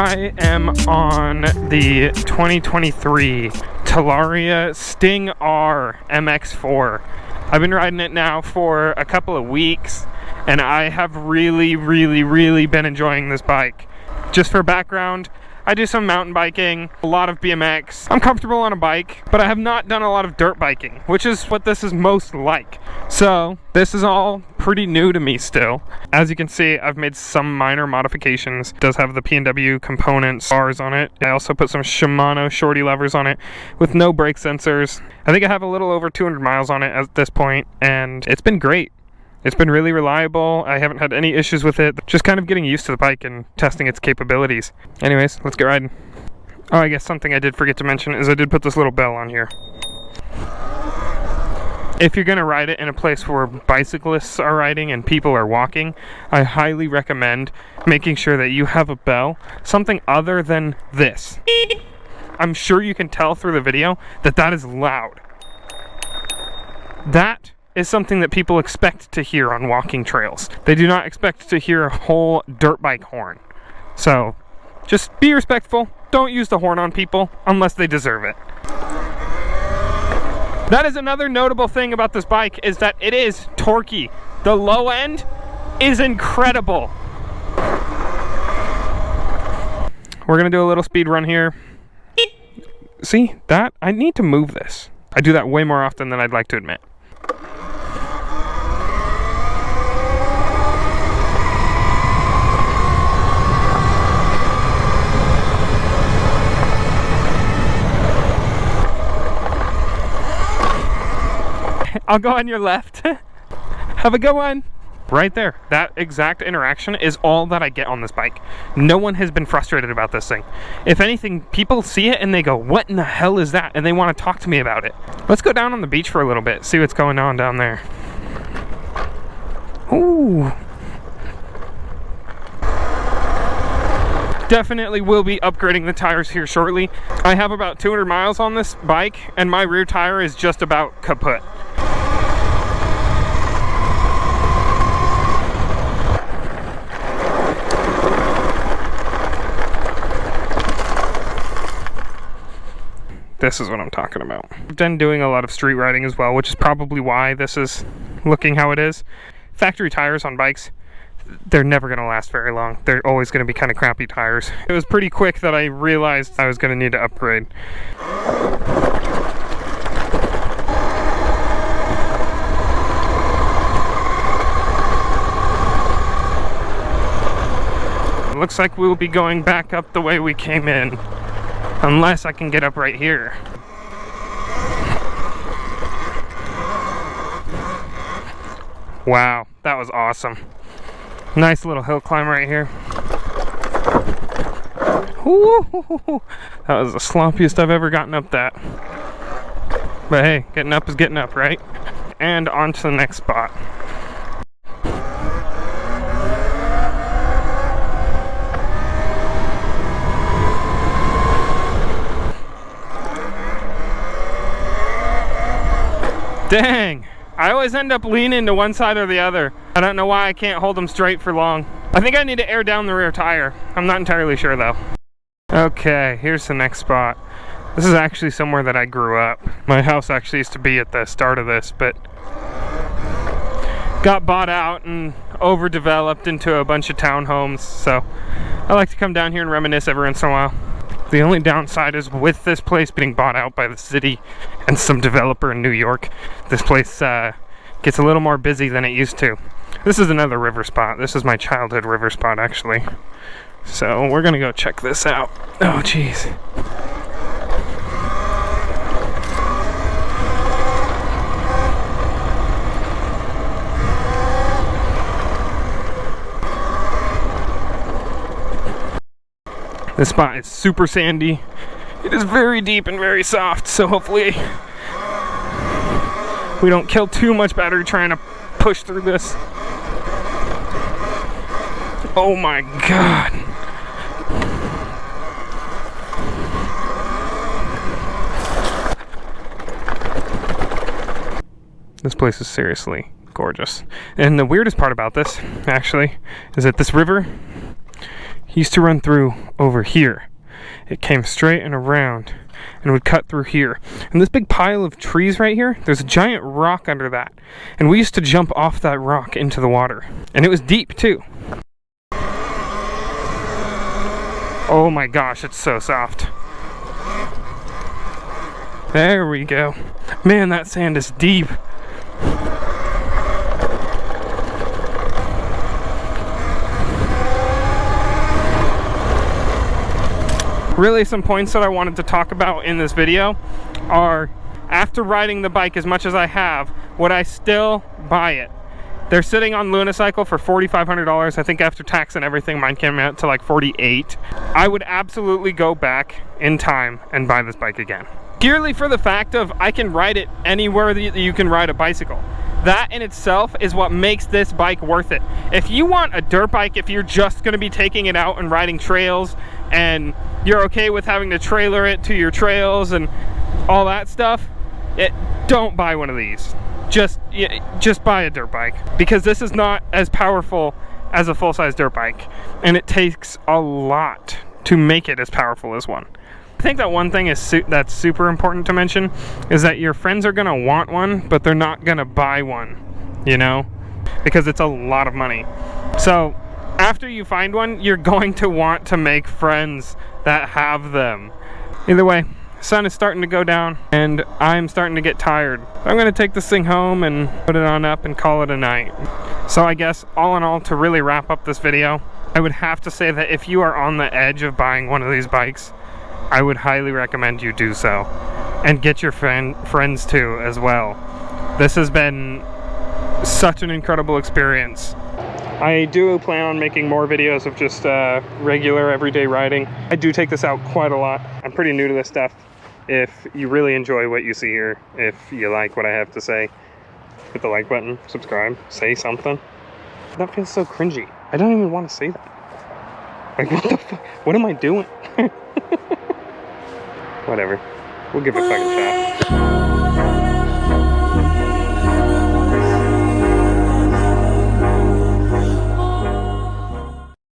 I am on the 2023 Talaria Sting R mx4. I've been riding it now for a couple of weeks, and I have really been enjoying this bike. Just for background, I do some mountain biking, a lot of BMX. I'm comfortable on a bike, but I have not done a lot of dirt biking, which is what this is most like. So this is all pretty new to me still. As you can see, I've made some minor modifications. It does have the P&W components bars on it. I also put some Shimano shorty levers on it with no brake sensors. I think I have a little over 200 miles on it at this point, and it's been great. It's been really reliable. I haven't had any issues with it. Just kind of getting used to the bike and testing its capabilities. Anyways, let's get riding. Oh, I guess something I did forget to mention is I did put this little bell on here. If you're gonna ride it in a place where bicyclists are riding and people are walking, I highly recommend making sure that you have a bell, something other than this. I'm sure you can tell through the video that that is loud. That is something that people expect to hear on walking trails. They do not expect to hear a whole dirt bike horn. So just be respectful. Don't use the horn on people unless they deserve it. That is another notable thing about this bike, is that it is torquey. The low end is incredible. We're gonna do a little speed run here. See that? I need to move this. I do that way more often than I'd like to admit. I'll go on your left. Have a good one. Right there. That exact interaction is all that I get on this bike. No one has been frustrated about this thing. If anything, people see it and they go, what in the hell is that? And they want to talk to me about it. Let's go down on the beach for a little bit, see what's going on down there. Ooh. Definitely will be upgrading the tires here shortly. I have about 200 miles on this bike, and my rear tire is just about kaput. This is what I'm talking about. I've been doing a lot of street riding as well, which is probably why this is looking how it is. Factory tires on bikes, they're never going to last very long. They're always going to be kind of crappy tires. It was pretty quick that I realized I was going to need to upgrade. It looks like we'll be going back up the way we came in. Unless I can get up right here. Wow, that was awesome. Nice little hill climb right here. Ooh, that was the sloppiest I've ever gotten up that. But hey, getting up is getting up, right? And on to the next spot. Dang, I always end up leaning to one side or the other. I don't know why I can't hold them straight for long. I think I need to air down the rear tire. I'm not entirely sure though. Okay, here's the next spot. This is actually somewhere that I grew up. My house actually used to be at the start of this, but got bought out and overdeveloped into a bunch of townhomes. So I like to come down here and reminisce every once in a while. The only downside is with this place being bought out by the city and some developer in New York, this place gets a little more busy than it used to. This is another river spot. This is my childhood river spot, actually. So we're gonna go check this out. Oh, geez. This spot is super sandy. It is very deep and very soft, so hopefully we don't kill too much battery trying to push through this. Oh my God. This place is seriously gorgeous. And the weirdest part about this, actually, is that this river used to run through over here. It came straight and around and would cut through here. And this big pile of trees right here, there's a giant rock under that. And we used to jump off that rock into the water. And it was deep too. Oh my gosh, it's so soft. There we go. Man, that sand is deep. Really, some points that I wanted to talk about in this video are, after riding the bike as much as I have, would I still buy it? They're sitting on Lunicycle for $4,500. I think after tax and everything, mine came out to like $48. I would absolutely go back in time and buy this bike again. Purely for the fact of I can ride it anywhere that you can ride a bicycle. That in itself is what makes this bike worth it. If you want a dirt bike, if you're just gonna be taking it out and riding trails, and you're okay with having to trailer it to your trails and all that stuff, don't buy one of these. Just buy a dirt bike, because this is not as powerful as a full-size dirt bike, and it takes a lot to make it as powerful as one. I think that one thing is that's super important to mention is that your friends are gonna want one, but they're not gonna buy one, you know, because it's a lot of money. So after you find one, you're going to want to make friends that have them. Either way, the sun is starting to go down and I'm starting to get tired. I'm gonna take this thing home and put it on up and call it a night. So I guess all in all, to really wrap up this video, I would have to say that if you are on the edge of buying one of these bikes, I would highly recommend you do so, and get your friends too as well. This has been such an incredible experience. I do plan on making more videos of just regular everyday riding. I do take this out quite a lot. I'm pretty new to this stuff. If you really enjoy what you see here, if you like what I have to say, hit the like button, subscribe, say something. That feels so cringy. I don't even want to say that. Like, what the fuck? What am I doing? Whatever. We'll give it a fucking shot.